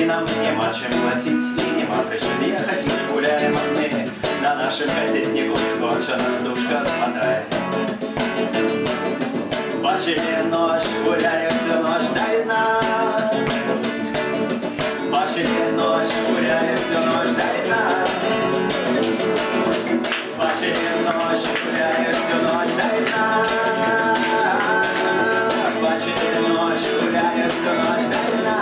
нам нема чем платить, и нема причины ехать, мы гуляем одни. На нашем газетнику скончена душка смотает. Бачили ночь, гуляю всю ночь до вина. Бачили ночь, гуляю всю ночь до вина. Бачили ночь, гуляю всю ночь до вина. Бачили ночь, гуляю всю ночь до вина.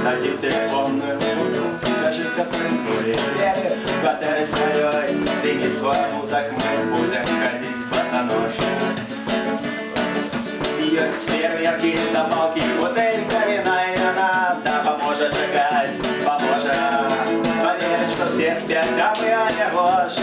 Найди в телефонную будку, скажи, в какой двери, в которой своей, ты не своему, так мы будем ходить босоножки. Ее сферы, яркие топалки, бутылька вина, и она, да, поможет шагать, поможет поверить, что все спят, а мы не ложь.